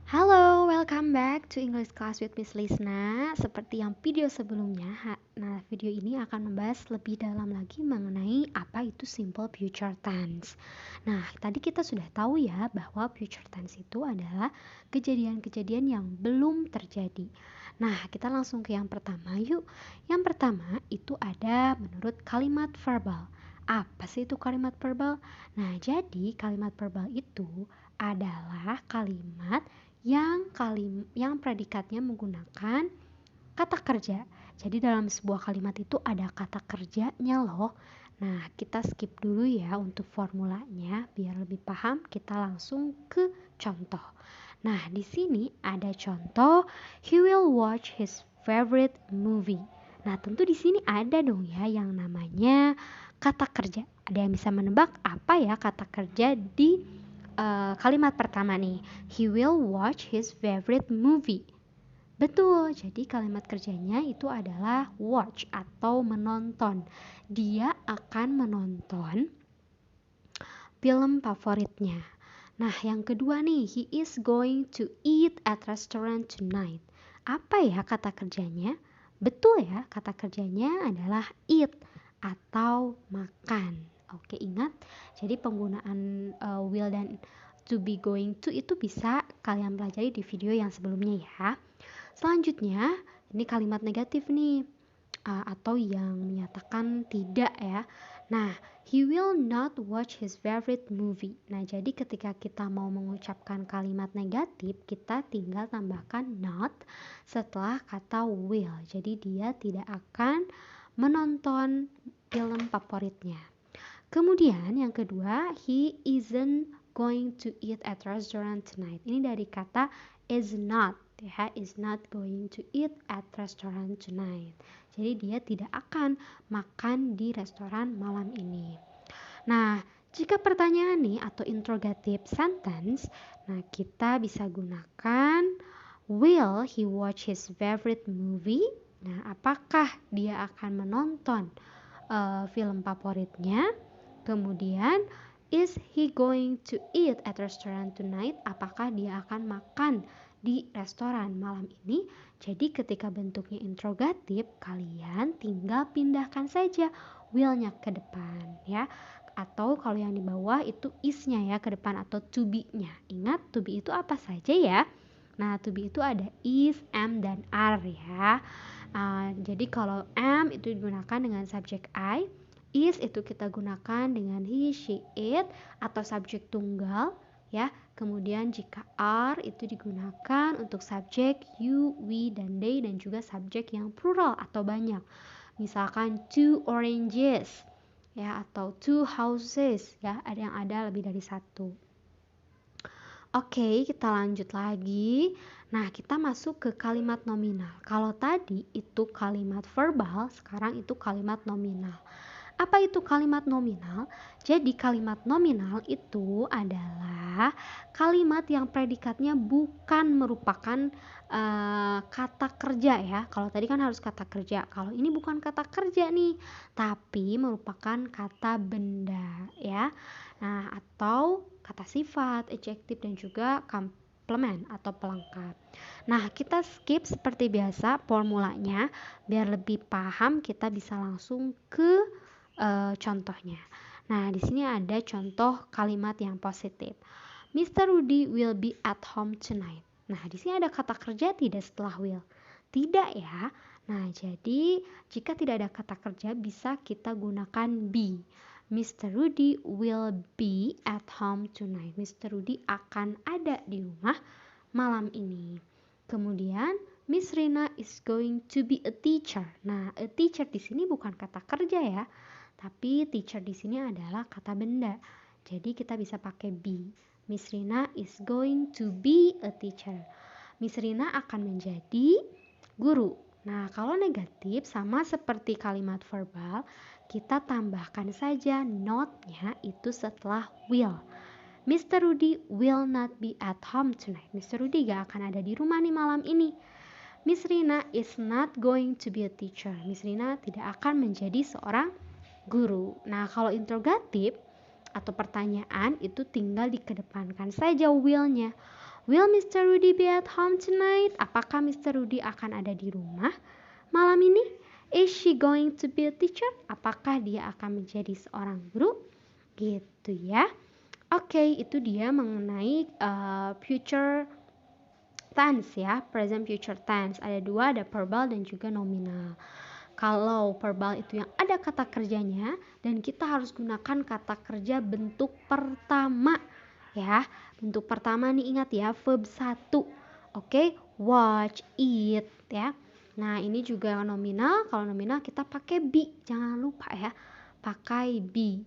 Halo, welcome back to English Class with Miss Lisna. Seperti yang video sebelumnya, video ini akan membahas lebih dalam lagi mengenai apa itu simple future tense. Nah, tadi kita sudah tahu ya bahwa future tense itu adalah kejadian-kejadian yang belum terjadi. Nah, kita langsung ke yang pertama yuk. Yang pertama itu ada menurut kalimat verbal. Apa sih itu kalimat verbal? Nah, jadi kalimat verbal itu adalah kalimat yang predikatnya menggunakan kata kerja. Jadi dalam sebuah kalimat itu ada kata kerjanya loh. Nah, kita skip dulu ya untuk formulanya biar lebih paham. Kita langsung ke contoh. Nah, di sini ada contoh, he will watch his favorite movie. Nah, tentu di sini ada dong ya yang namanya kata kerja. Ada yang bisa menebak apa ya kata kerja di kalimat pertama nih, he will watch his favorite movie. Betul, jadi kalimat kerjanya itu adalah watch atau menonton. Dia akan menonton film favoritnya. Nah, yang kedua nih, he is going to eat at restaurant tonight. Apa ya kata kerjanya? Betul ya, kata kerjanya adalah eat atau makan. Oke, ingat. Jadi penggunaan will dan to be going to itu bisa kalian pelajari di video yang sebelumnya ya. Selanjutnya, ini kalimat negatif nih, atau yang menyatakan tidak ya. Nah, he will not watch his favorite movie. Nah, jadi ketika kita mau mengucapkan kalimat negatif, kita tinggal tambahkan not setelah kata will. Jadi dia tidak akan menonton film favoritnya. Kemudian yang kedua, he isn't going to eat at restaurant tonight. Ini dari kata is not ya, is not going to eat at restaurant tonight. Jadi dia tidak akan makan di restoran malam ini. Nah, jika pertanyaan nih atau interrogative sentence, nah kita bisa gunakan will he watch his favorite movie? Nah, apakah dia akan menonton film favoritnya? Kemudian, is he going to eat at restaurant tonight? Apakah dia akan makan di restoran malam ini? Jadi ketika bentuknya interrogatif, kalian tinggal pindahkan saja will-nya ke depan ya. Atau kalau yang di bawah itu is-nya ya ke depan atau to be-nya. Ingat to be itu apa saja ya? Nah, to be itu ada is, am, dan are ya. Jadi kalau am itu digunakan dengan subjek I, is itu kita gunakan dengan he, she, it atau subjek tunggal ya. Kemudian jika are itu digunakan untuk subjek you, we, dan they dan juga subjek yang plural atau banyak. Misalkan two oranges ya atau two houses ya, ada yang ada lebih dari satu. Oke, kita lanjut lagi. Nah, kita masuk ke kalimat nominal. Kalau tadi itu kalimat verbal, sekarang itu kalimat nominal. Apa itu kalimat nominal? Jadi kalimat nominal itu adalah kalimat yang predikatnya bukan merupakan kata kerja ya. Kalau tadi kan harus kata kerja. Kalau ini bukan kata kerja nih, tapi merupakan kata benda ya. Nah, atau kata sifat, adjektif dan juga komplement atau pelengkap. Nah, kita skip seperti biasa formulanya biar lebih paham, kita bisa langsung ke contohnya. Nah, di sini ada contoh kalimat yang positif. Mr. Rudy will be at home tonight. Nah, di sini ada kata kerja tidak setelah will? Tidak ya. Nah, jadi jika tidak ada kata kerja bisa kita gunakan be. Mr. Rudy will be at home tonight. Mr. Rudy akan ada di rumah malam ini. Kemudian Miss Rina is going to be a teacher. Nah, a teacher di sini bukan kata kerja ya, tapi teacher di sini adalah kata benda. Jadi kita bisa pakai be. Miss Rina is going to be a teacher. Miss Rina akan menjadi guru. Nah, kalau negatif sama seperti kalimat verbal, kita tambahkan saja not-nya itu setelah will. Mr. Rudy will not be at home tonight. Mr. Rudy gak akan ada di rumah nih malam ini. Miss Rina is not going to be a teacher. Miss Rina tidak akan menjadi seorang guru. Nah, kalau interrogatif atau pertanyaan itu tinggal dikedepankan saja will-nya. Will Mr. Rudy be at home tonight? Apakah Mr. Rudy akan ada di rumah malam ini? Is she going to be a teacher? Apakah dia akan menjadi seorang guru? Gitu ya. Oke, itu dia mengenai future tense ya, present future tense. Ada dua, ada verbal dan juga nominal. Kalau verbal itu yang ada kata kerjanya dan kita harus gunakan kata kerja bentuk pertama ya. Bentuk pertama nih ingat ya, verb 1. Oke, watch, eat ya. Nah, ini juga nominal. Kalau nominal kita pakai be. Jangan lupa ya. Pakai be.